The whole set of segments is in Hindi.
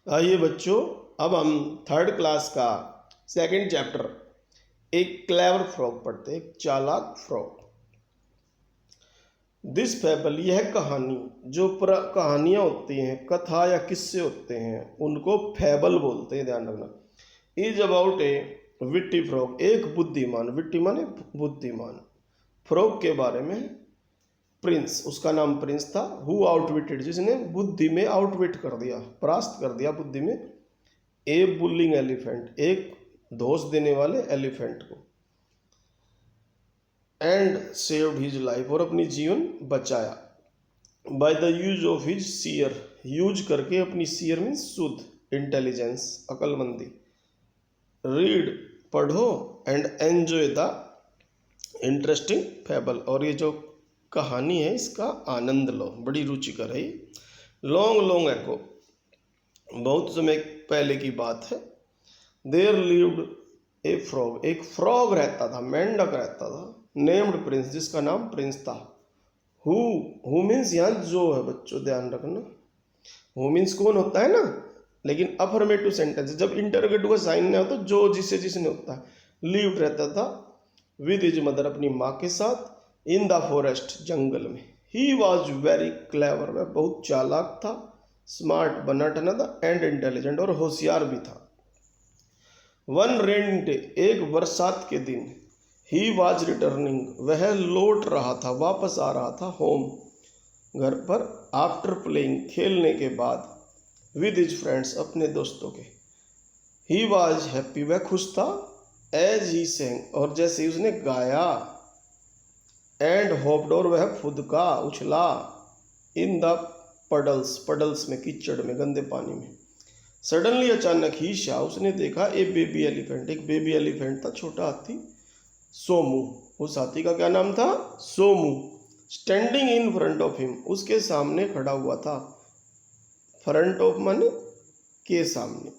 आइए बच्चों, अब हम थर्ड क्लास का सेकंड चैप्टर एक क्लेवर फ्रॉग पढ़ते हैं, एक चालाक फ्रॉग। दिस फैबल, यह कहानी, जो कहानियाँ होती हैं, कथा या किस्से होते हैं, उनको फैबल बोलते हैं, ध्यान रखना। Is about A witty frog, एक बुद्धिमान, विट्टी माने बुद्धिमान, फ्रॉग के बारे में। प्रिंस, उसका नाम प्रिंस था। हु आउटविटेड, जिसने बुद्धि में आउटविट कर दिया, परास्त कर दिया बुद्धि में। ए बुलिंग एलिफेंट, एक धोस देने वाले एलिफेंट को। एंड सेव्ड हिज लाइफ, और अपनी जीवन बचाया। By the use of his सीयर, यूज करके, अपनी सीयर मीन्स शुद्ध, इंटेलिजेंस, अकलमंदी। रीड, पढ़ो, and enjoy the interesting fable, और ये जो कहानी है इसका आनंद लो, बड़ी रुचिकर है। लॉन्ग लॉन्ग एको, बहुत समय पहले की बात है। देयर लिव्ड ए फ्रॉग, एक फ्रॉग रहता था, मेंढक रहता था, नेम्ड प्रिंस, जिसका नाम प्रिंस था। हु मीन्स यहाँ जो है बच्चों, ध्यान रखना। हु मीन्स कौन होता है ना, लेकिन अफर्मेटिव सेंटेंस जब इंटरोगेटिव का साइन नहीं होता, जो जिससे जिसने होता है। लिव्ड रहता था विद हिज मदर, अपनी माँ के साथ, इन द फॉरेस्ट, जंगल में। ही वॉज वेरी क्लेवर, वह बहुत चालाक था, स्मार्ट, बना ठना था, एंड इंटेलिजेंट, और होशियार भी था। वन रेन डे, एक बरसात के दिन, ही वॉज रिटर्निंग, वह लौट रहा था, वापस आ रहा था, होम, घर पर, आफ्टर प्लेइंग, खेलने के बाद, विद हिज फ्रेंड्स, अपने दोस्तों के। ही वॉज हैप्पी, वह खुश था, एज ही सेंग, और जैसे उसने गाया, एंड होप्ड, और वह फुदका, उछला, इन द पडल्स, पडल्स में, कीचड़ में, गंदे पानी में। सडनली, अचानक, ही शा, उसने देखा, ए बेबी एलिफेंट, एक बेबी एलिफेंट था, छोटा हाथी, सोमू, उस हाथी का क्या नाम था, Somu. Standing in front of him, उसके सामने खड़ा हुआ था। फ्रंट ऑफ माने के सामने।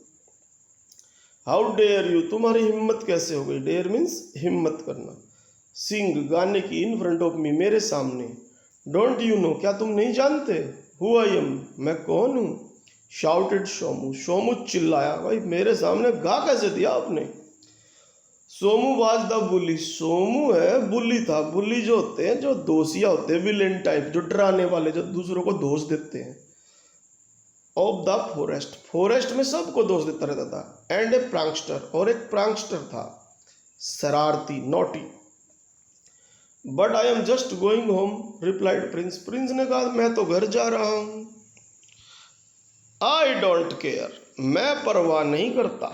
हाउ डेयर यू, तुम्हारी हिम्मत कैसे हो गई, डेयर मीन्स हिम्मत करना। सिंग, गाने की, इन फ्रंट ऑफ मी, मेरे सामने। डोंट यू नो, क्या तुम नहीं जानते, हु आई एम, मैं कौन हूँ। शाउटेड सोमू, सोमू चिल्लाया, भाई मेरे सामने गा कैसे दिया आपने। सोमू वाज द बुली, सोमू है बुली था। बुली जो होते हैं, जो दोषिया होते हैं, विलेन टाइप, जो डराने वाले, जो दूसरों को दोष देते हैं। ऑफ द फॉरेस्ट, फॉरेस्ट में सबको दोष देता रहता था। एंड ए प्रांगस्टर, और एक प्रांगस्टर था, शरारती, naughty. But I am just going home, replied Prince, Prince ने कहा मैं तो घर जा रहा हूं। आई डोंट केयर, मैं परवाह नहीं करता।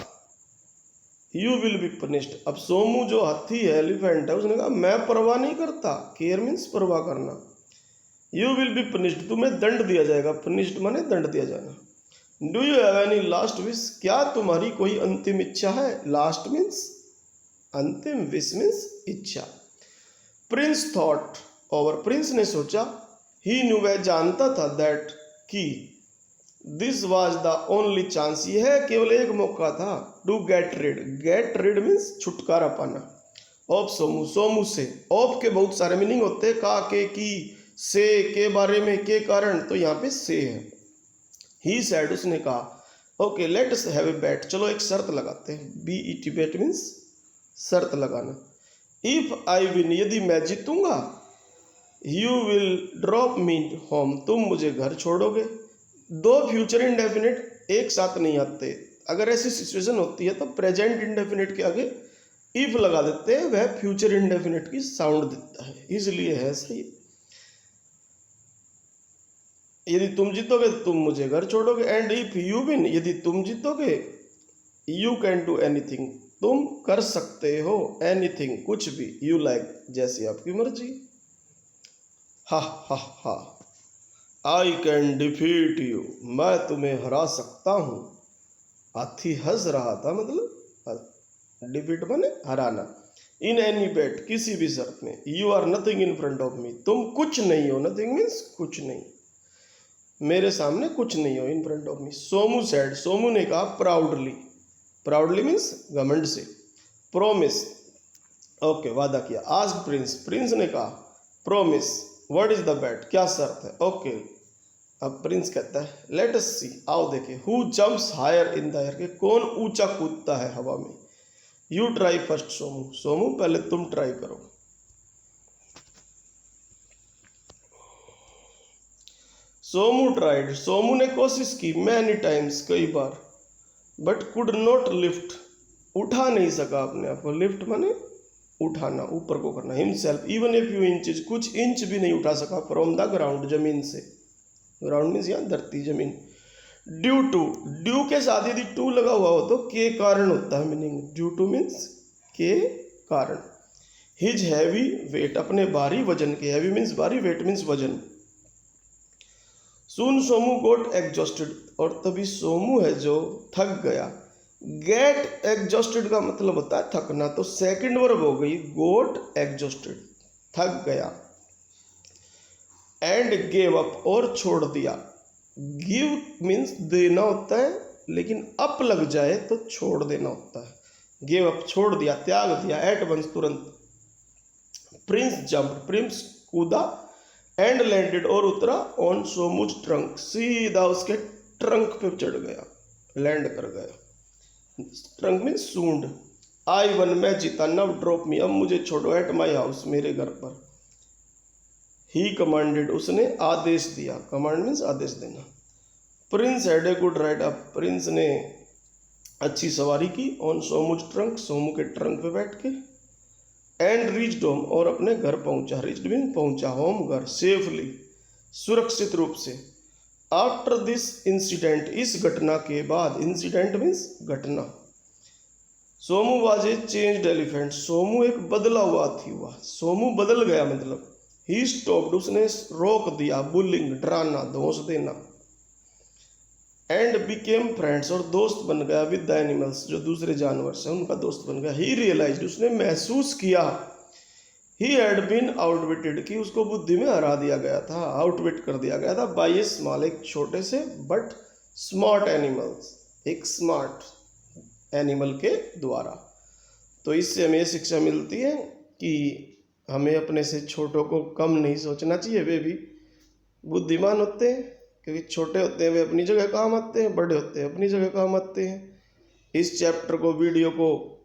यू विल बी पनिश्ड, अब सोमू जो हाथी है, एलिफेंट है, उसने कहा मैं परवाह नहीं करता। केयर मीन्स परवाह करना। यू विल बी पनिश्ड, तुम्हें दंड दिया जाएगा, पनिश्ड माने दंड दिया जाना। Do you have any last wish, क्या तुम्हारी कोई अंतिम इच्छा है। लास्ट मीन्स अंतिम, विश मीन्स इच्छा। प्रिंस थॉट ओवर, प्रिंस ने सोचा, ही न्यू, वह जानता था, दैट कि, this was the only chance, यह केवल एक मौका था, टू गेट रिड मीन्स छुटकारा पाना, ऑफ सोमू, सोमू से। ऑफ के बहुत सारे मीनिंग होते हैं, का, के, की, से, के बारे में, के कारण, तो यहाँ पे से है। ही सैड, उसने कहा, okay let's have a bat, चलो एक शर्त लगाते हैं। BET, बैट मीन्स शर्त लगाना। इफ आई विन, यदि मैं जीतूंगा, you will drop me home, तुम मुझे घर छोड़ोगे। दो फ्यूचर इंडेफिनिट एक साथ नहीं आते, अगर ऐसी सिचुएशन होती है तो प्रेजेंट इंडेफिनिट के आगे इफ लगा देते हैं, वह फ्यूचर इंडेफिनिट की साउंड देता है, इसलिए है सही। यदि तुम जीतोगे तुम मुझे घर छोड़ोगे। एंड इफ यू विन, यदि तुम जीतोगे, यू कैन डू एनीथिंग, तुम कर सकते हो, एनीथिंग, कुछ भी, यू लाइक, जैसी आपकी मर्जी। हा हा हा, आई कैन डिफीट यू, मैं तुम्हें हरा सकता हूँ। हाथी हंस रहा था, मतलब डिफीट माने हराना। इन एनी बैट, किसी भी शर्त में। You are nothing in front of me, तुम कुछ नहीं हो, नथिंग मीन्स कुछ नहीं, मेरे सामने कुछ नहीं हो, इन front of me. Somu sad, Somu ने कहा, प्राउडली, प्राउडली मीन्स घमंड से। प्रोमिस, ओके वादा किया। आस्क प्रिंस, प्रिंस ने कहा, promise, what is the bat, क्या शर्त है। ओके अब प्रिंस कहता है लेट अस सी, आओ देखें, who jumps higher in the air, के कौन ऊंचा कूदता है हवा में। You try first Somu, Somu पहले तुम ट्राई करो। सोमू ट्राइड, सोमू ने कोशिश की, मैनी टाइम्स, कई बार, बट कुड नॉट लिफ्ट, उठा नहीं सका अपने आप को। लिफ्ट माने उठाना, ऊपर को करना। Himself even a few inches, कुछ इंच भी नहीं उठा सका, फ्रॉम द ग्राउंड, जमीन से। ग्राउंड मीन्स यहाँ धरती, जमीन। ड्यू टू, ड्यू के साथ यदि टू लगा हुआ हो तो के कारण होता है मीनिंग। ड्यू टू मीन्स के कारण। हिज हैवी वेट, अपने भारी वजन के, हैवी मीन्स भारी, वेट मीन्स वजन। सून सोमू गोट एग्जॉस्टेड, और तभी सोमू है जो थक गया। गेट एग्जॉस्टेड का मतलब होता है थकना, तो सेकंड वर्ब हो गई गोट एग्जॉस्टेड, थक गया। एंड गेव अप, और छोड़ दिया। गिव मीन्स देना होता है, लेकिन अप लग जाए तो छोड़ देना होता है। गिव अप छोड़ दिया, त्याग दिया। एट वंस तुरंत। प्रिंस जंप, प्रिंस कूदा। एंड लैंडेड, और उतरा। ऑन सोमूज ट्रंक, सीधा उसके ट्रंक पे चढ़ गया, लैंड कर गया। ट्रंक मीन्स सूंड। आई वन, मैं जीता। नव ड्रॉप मी, अब मुझे छोड़ो। एट माई हाउस, मेरे घर पर। ही कमांडेड, उसने आदेश दिया। कमांड मीन्स आदेश देना। Prince had a good ride up, Prince ने अच्छी सवारी की। ऑन सोमूज ट्रंक, सोमू के ट्रंक पे बैठ के। एंड रीच्ड होम, और अपने घर पहुंचा। रीच्ड मीन्स पहुंचा, होम घर, सेफली, सुरक्षित रूप से। आफ्टर दिस इंसिडेंट, इस घटना के बाद। इंसिडेंट मीन्स घटना। Somu was a changed elephant, Somu एक बदला हुआ हाथी हुआ। सोमू बदल गया मतलब। ही स्टॉप्ड, उसने रोक दिया। बुलिंग, डराना, धोस देना। एंड बिकेम फ्रेंड्स, और दोस्त बन गया। विद द एनिमल्स, जो दूसरे जानवर से उनका दोस्त बन गया। ही रियलाइज्ड, उसने महसूस किया। ही हैड बीन आउटविटेड, कि उसको बुद्धि में हरा दिया गया था, आउटविट कर दिया गया था। बाय ए स्मॉल, एक छोटे से बट स्मार्ट एनिमल्स, एक स्मार्ट एनिमल के द्वारा। तो इससे हमें शिक्षा मिलती है कि हमें अपने से छोटों को कम नहीं सोचना चाहिए। वे भी बुद्धिमान होते हैं, क्योंकि छोटे होते हैं वे अपनी जगह काम आते हैं, बड़े होते हैं अपनी जगह काम आते हैं। इस चैप्टर को, वीडियो को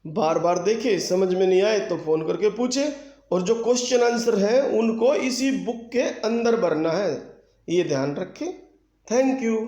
बार बार देखे, समझ में नहीं आए तो फ़ोन करके पूछे, और जो क्वेश्चन आंसर हैं उनको इसी बुक के अंदर भरना है, ये ध्यान रखें। Thank you.